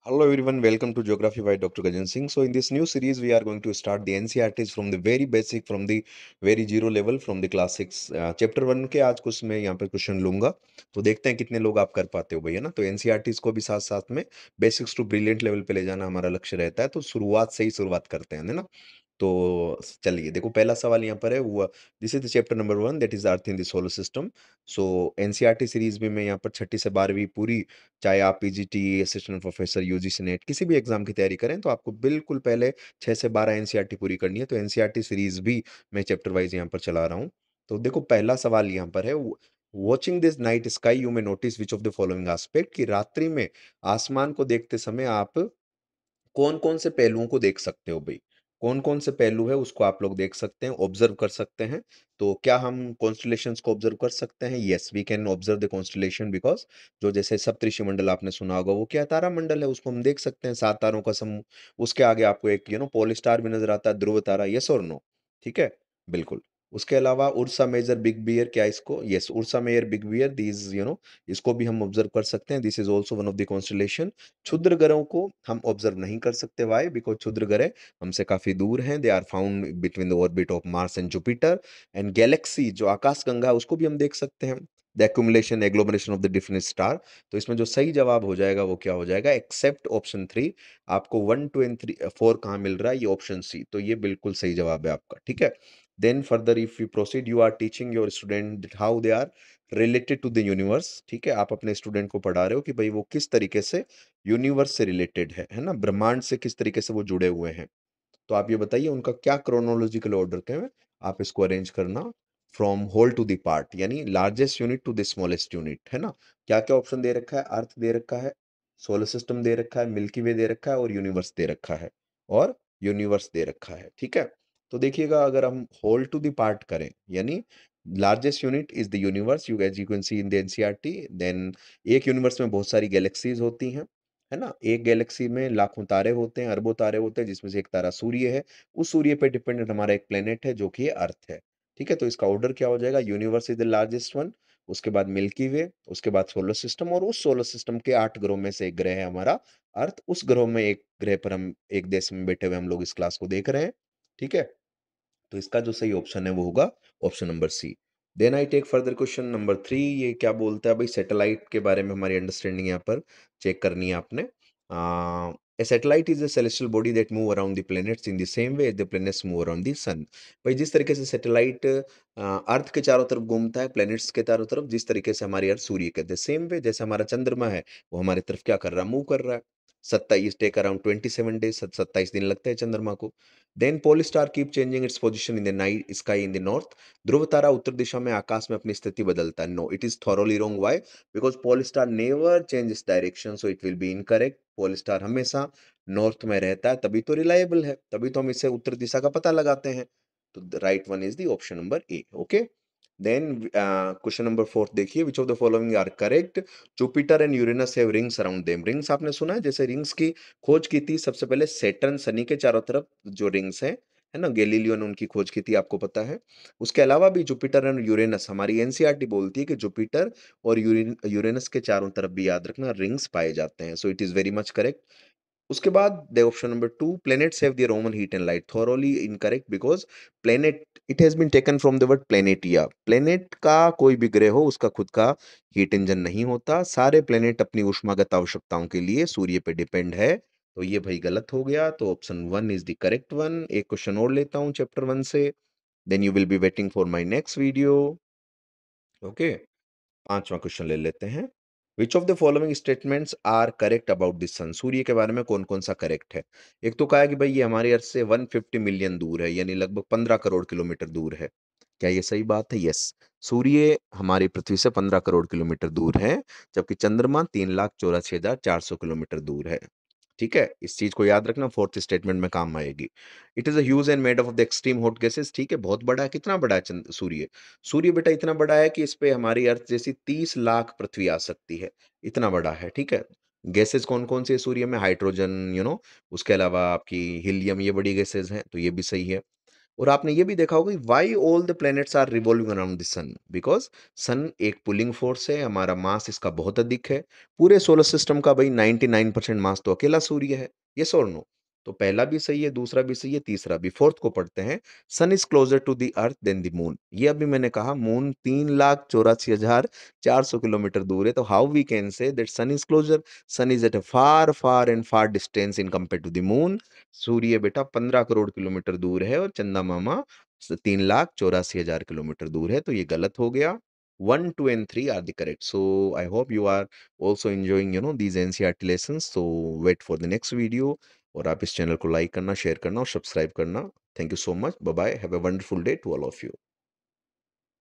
Hello everyone, welcome to Geography by Dr. Gajan Singh. So in this new series, we are going to start the NCERTs from the very basic, from the very zero level, from the class 6, chapter 1 के आज कुछ मैं यहाँ पे question लूंगा। तो देखते हैं कितने लोग आप कर पाते हो भैया ना। तो एनसीईआरटीज को भी साथ साथ में बेसिक्स टू ब्रिलियंट लेवल पे ले जाना हमारा लक्ष्य रहता है। तो शुरुआत से ही शुरुआत करते हैं, है ना। तो चलिए देखो, पहला सवाल यहाँ पर है वो, this is the chapter number 1, that is earth in the solar system. So NCERT series में मैं यहाँ पर छठी से 12वीं पूरी, चाहे आप PGT, assistant professor, UGC net किसी भी एग्जाम की तैयारी करें, तो आपको बिल्कुल पहले 6 से 12 एनसीईआरटी पूरी करनी है। तो एनसीईआरटी सीरीज भी मैं चैप्टर वाइज यहाँ पर चला रहा हूँ। तो देखो, पहला सवाल यहाँ पर है, watching this night sky you may notice which of the following aspect, कि रात्रि में आसमान को देखते समय आप कौन-कौन से पहलुओं को देख सकते हो भई? कौन-कौन से पहलू है उसको आप लोग देख सकते हैं, ऑब्ज़र्व कर सकते हैं। तो क्या हम कॉन्स्टेलेशंस को ऑब्ज़र्व कर सकते हैं? Yes, we can observe the constellation because जो जैसे सप्तऋषि मंडल आपने सुना होगा, वो क्या तारा मंडल है, उसको हम देख सकते हैं, 7 तारों का समूह। उसके आगे आपको एक पोल स्टार भी नज़र आता है, ध्रुव तारा, येस और नो? ठीक है? बिल्कुल। उसके अलावा उर्सा मेजर बिग बियर, क्या इसको, yes, Ursa Major big bear, these इसको भी हम ऑब्ज़र्व कर सकते हैं। This is also one of the constellation. क्षुद्र ग्रहों को हम ऑब्जर्व नहीं कर सकते, व्हाई? बिकॉज़ क्षुद्र ग्रह हमसे काफ़ी दूर हैं, they are found between the orbit of Mars and Jupiter. And galaxy जो आकाशगंगा है, उसको भी हम देख सकते हैं। The accumulation agglomeration of the different star. तो इसमें जो सही जवाब हो जाएगा वो क्या हो जाएगा? Except option 3। आपको 1, 2 एंड 3 4 कहाँ मिल रहा है? ये ऑप्शन सी। तो ये बिल्कुल सही जवाब है आपका, ठीक है? Then further if you proceed, you are teaching your student how they are related to the universe, ठीक है? आप अपने स्टूडेंट को पढ़ा रहे हो कि भाई वो किस तरीके से यूनिवर्स से रिलेटेड है ना? ब्रह्मांड से किस तरीके से वो जुड़े हुए हैं। तो आप ये बताइए उनका क्या क्रोनोलॉजिकल ऑर्डर है? आप इसको अरेंज करना from whole to the part, यानी largest unit to the smallest unit, है ना? क्या-क्या ऑप्शन दे रखा है? अर्थ दे रखा है, सोलर सिस्टम दे रखा है, मिल्की वे दे रखा है और यूनिवर्स दे रखा है, और यूनिवर्स दे रखा है, ठीक है? तो देखिएगा, अगर हम होल टू द पार्ट करें, यानी largest unit is the universe, you as you can see in the NCERT. Then एक यूनिवर्स में बहुत सारी गैलेक्सीज़ होती हैं, है ना? एक गैलेक्सी में लाखों तारे होते हैं, अरबों तारे होते हैं, जिसमें से एक तारा सूर्य है। उस सूर्य पे डिपेंडेंट हमारा एक प्लेनेट है, जो कि अर्थ है। ठीक है? तो इसका ऑर्डर क्या हो जाएगा? Universe is the largest one, उसके बाद मिल्की वे, उसके बाद सोलर सिस्टम, और उस सोलर सिस्टम के 8 ग्रहों में से एक ग्रह है हमारा अर्थ। उस ग्रह में एक ग्रह पर हम एक देश में बैठे हुए हम लोग इस क्लास को देख रहे हैं। ठीक है? तो इसका जो सही ऑप्शन है वो होगा option number C. Then I take further question number 3। ये क्या बोलता है भाई? सैटेलाइट के बारे में हमारी अंडरस्टैंडिंग यहाँ पर चेक करनी है आपने। A satellite is a celestial body that move around the planets in the same way as the planets move around the sun. भाई जिस तरीके से सैटेलाइट अर्थ के चारों तरफ घूमता है, प्लैनेट्स के चारों तरफ, जिस तरीके से हमारी अर्थ सूर्य के, द सेम वे जैसे हमारा चंद्रमा है, वो हमारी तरफ क्या कर रहा है? मूव कर रहा है। 27 टेक अराउंड 27 डेज, 27 दिन लगते हैं चंद्रमा को। Then pole star keep changing its position in the night sky in the north. ध्रुव तारा उत्तर दिशा में आकाश में अपनी स्थिति बदलता है। No, it is thoroughly wrong. Why? Because pole star never change its direction, so it will be incorrect. Pole star हमेशा नॉर्थ में रहता है, तभी तो रिलायबल है, तभी तो हम इसे उत्तर दिशा का पता लगाते हैं। तो the right one is the option number A. Okay. Then question number 4 देखिए, which of the following are correct? Jupiter and Uranus have rings around them. Rings आपने सुना है? जैसे रिंग्स की खोज की थी सबसे पहले सैटर्न, शनि के चारों तरफ जो रिंग्स हैं, है ना? गैलीलियो ने उनकी खोज की थी, आपको पता है। उसके अलावा भी जुपिटर एंड यूरेनस, हमारी एनसीईआरटी बोलती है कि जुपिटर और यूरेनस के चारों तरफ भी याद रखना रिंग्स पाए जाते हैं। So it is very much correct. उसके बाद the option number 2, planets have their own heat and light. Thoroughly incorrect because planet, it has been taken from the word planetia. Planet का कोई भी ग्रह हो, उसका खुद का हीट इंजन नहीं होता। सारे प्लैनेट अपनी ऊष्मागत आवश्यकताओं के लिए सूर्य पे डिपेंड है। तो ये भाई गलत हो गया। तो option 1 is the correct one. एक क्वेश्चन और लेता हूँ चैप्टर 1 से, then you will be waiting for my next video. Okay. 5वां क्वेश्चन ले लेते हैं। Which of the following statements are correct about the sun? सूर्य के बारे में कौन-कौन सा करेक्ट है? एक तो कहा है कि भाई ये हमारे अर्थ से 150 मिलियन दूर है, यानी लगभग 15 करोड़ किलोमीटर दूर है। क्या ये सही बात है? यस। सूर्य हमारी पृथ्वी से 15 करोड़ किलोमीटर दूर है, जबकि चंद्रमा 3,84,400 किलोमीटर दूर है। ठीक है? इस चीज़ को याद रखना, 4th स्टेटमेंट में काम आएगी। It is a huge and made up of the extreme hot gases. ठीक है, बहुत बड़ा है। कितना बड़ा है सूर्य? सूर्य बेटा इतना बड़ा है कि इस पे हमारी अर्थ जैसी 30 लाख पृथ्वी आ सकती है, इतना बड़ा है, ठीक है? गैसेज़ कौन-कौन सी है सूर्य में? हाइड्रोजन, उसके अलावा आपकी हीलियम, ये बड़ी गैसेज़ हैं, तो ये भी सही है। और आपने ये भी देखा होगा कि why all the planets are revolving around the sun, because sun एक पुलिंग फोर्स है, हमारा मास इसका बहुत अधिक है। पूरे सोलर सिस्टम का भई 99% मास तो अकेला सूर्य है। येस और नो? तो पहला भी सही है, दूसरा भी सही है, तीसरा भी। फोर्थ को पढ़ते हैं, sun is closer to the earth than the moon. ये अभी मैंने कहा मून 3,84,400 किलोमीटर दूर है, तो how we can say that sun is closer? Sun is at a far, far and far distance in compare to the moon. सूर्य बेटा 15 crore kilometre दूर है और चंदा मामा 3,84,000 किलोमीटर दूर है, तो ये गलत हो गया। 1, 2 and 3 are the correct. So I hope you are also enjoying these NCERT lessons. So wait for the next video. और आप इस चैनल को लाइक करना, शेयर करना और सब्सक्राइब करना। Thank you so much. Bye bye. Have a wonderful day to all of you.